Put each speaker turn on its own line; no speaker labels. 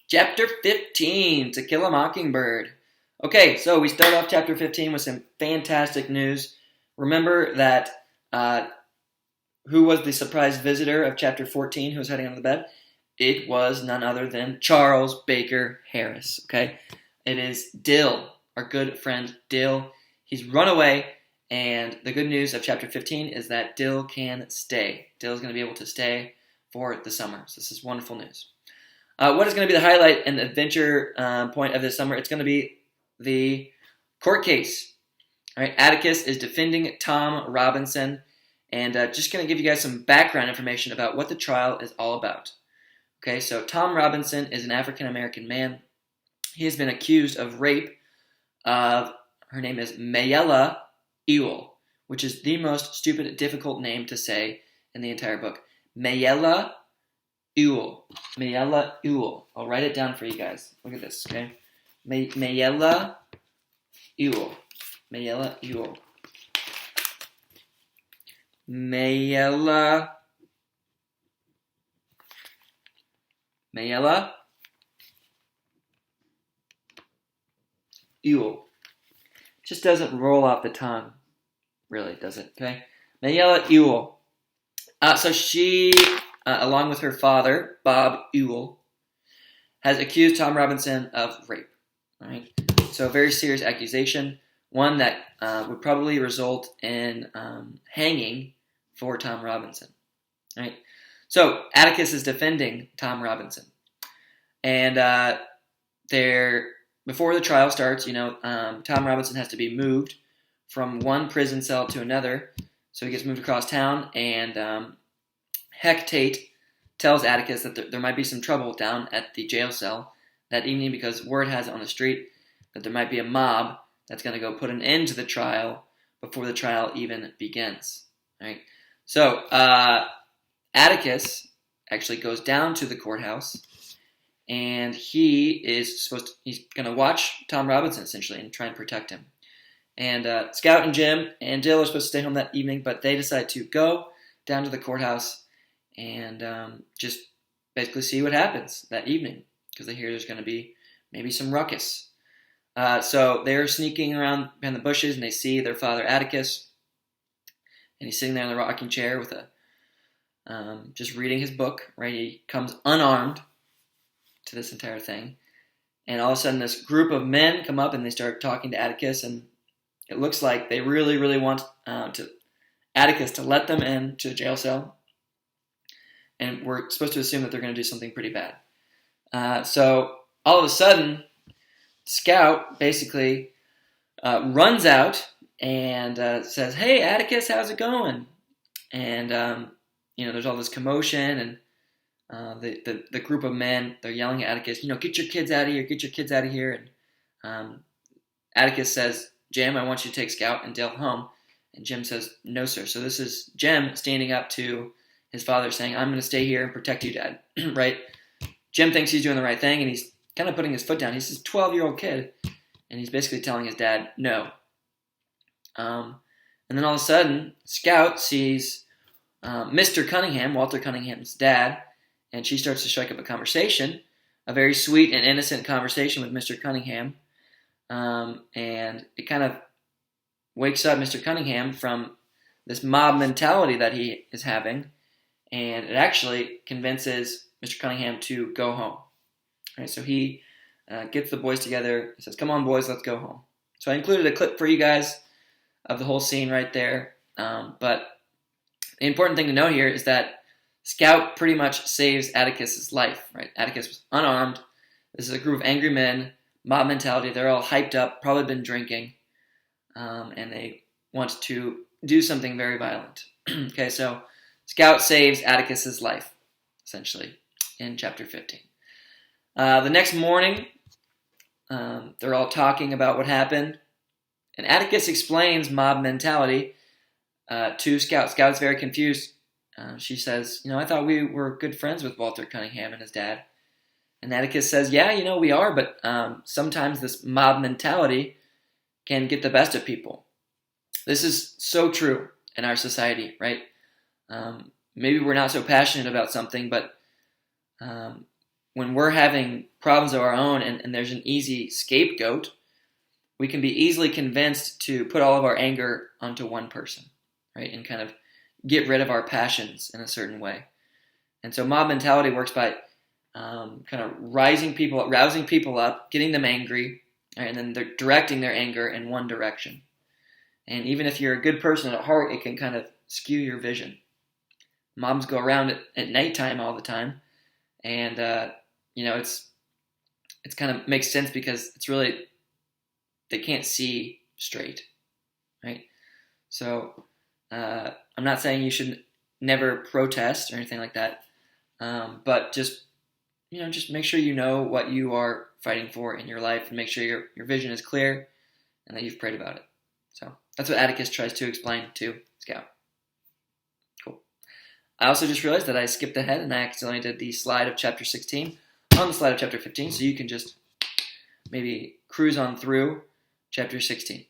Chapter 15, To Kill a Mockingbird. Okay, so we start off Chapter 15 with some fantastic news. Remember that who was the surprise visitor of Chapter 14 who was hiding under the bed? It was none other than Charles Baker Harris, okay? It is Dill, our good friend Dill. He's run away, and the good news of Chapter 15 is that Dill can stay. Dill is going to be able to stay for the summer, so this is wonderful news. What is going to be the highlight and adventure point of this summer? It's going to be the court case. All right, Atticus is defending Tom Robinson, and just going to give you guys some background information about what the trial is all about. Okay, so Tom Robinson is an African-American man. He has been accused of rape of, her name is Mayella Ewell, which is the most stupid, difficult name to say in the entire book. Mayella Ewell. Mayella Ewell. I'll write it down for you guys. Look at this, okay? Mayella Ewell. Mayella Ewell. Mayella Ewell. Just doesn't roll off the tongue, really, does it? Okay, Mayella Ewell. So she, along with her father, Bob Ewell, has accused Tom Robinson of rape. All right, so a very serious accusation, one that would probably result in hanging for Tom Robinson. All right. So Atticus is defending Tom Robinson, and before the trial starts, Tom Robinson has to be moved from one prison cell to another, so he gets moved across town, and Heck Tate tells Atticus that there might be some trouble down at the jail cell that evening because word has it on the street that there might be a mob that's going to go put an end to the trial before the trial even begins. All right, so Atticus actually goes down to the courthouse, and he's going to watch Tom Robinson essentially and try and protect him. And Scout and Jim and Dill are supposed to stay home that evening, but they decide to go down to the courthouse and just basically see what happens that evening because they hear there's going to be maybe some ruckus. So they're sneaking around behind the bushes, and they see their father Atticus, and he's sitting there in the rocking chair with just reading his book, right? He comes unarmed to this entire thing. And all of a sudden, this group of men come up and they start talking to Atticus, and it looks like they really, really want Atticus to let them into the jail cell. And we're supposed to assume that they're going to do something pretty bad. So all of a sudden, Scout basically runs out and says, "Hey, Atticus, how's it going?" And there's all this commotion, and the group of men, they're yelling at Atticus, "Get your kids out of here! Get your kids out of here!" And Atticus says, "Jim, I want you to take Scout and Dale home." And Jim says, "No, sir." So this is Jim standing up to his father saying, "I'm going to stay here and protect you, Dad." Right? Jim thinks he's doing the right thing, and he's kind of putting his foot down. He's this 12-year-old kid, and he's basically telling his dad no. And then all of a sudden, Scout sees Mr. Cunningham, Walter Cunningham's dad, and she starts to strike up a conversation, a very sweet and innocent conversation with Mr. Cunningham. And it kind of wakes up Mr. Cunningham from this mob mentality that he is having, and it actually convinces Mr. Cunningham to go home. All right, so he gets the boys together. He says, "Come on, boys, let's go home." So I included a clip for you guys of the whole scene right there. But the important thing to know here is that Scout pretty much saves Atticus' life. Right? Atticus was unarmed. This is a group of angry men, mob mentality. They're all hyped up, probably been drinking, and they want to do something very violent. Okay, so Scout saves Atticus' life, essentially, in Chapter 15. The next morning, they're all talking about what happened, and Atticus explains mob mentality to Scout. Scout's very confused. She says, "I thought we were good friends with Walter Cunningham and his dad." And Atticus says, "Yeah, we are, but sometimes this mob mentality can get the best of people." This is so true in our society, right? Maybe we're not so passionate about something, but when we're having problems of our own and there's an easy scapegoat, we can be easily convinced to put all of our anger onto one person, right? And kind of get rid of our passions in a certain way. And so mob mentality works by kind of rousing people up, getting them angry, right? And then they're directing their anger in one direction. And even if you're a good person at heart, it can kind of skew your vision. Mobs go around at nighttime all the time, and it's kind of makes sense because it's really they can't see straight, right? So I'm not saying you should never protest or anything like that, but just make sure you know what you are fighting for in your life, and make sure your vision is clear and that you've prayed about it. So that's what Atticus tries to explain to Scout. Cool. I also just realized that I skipped ahead and I accidentally did the slide of chapter 16 on the slide of chapter 15, so you can just maybe cruise on through chapter 16.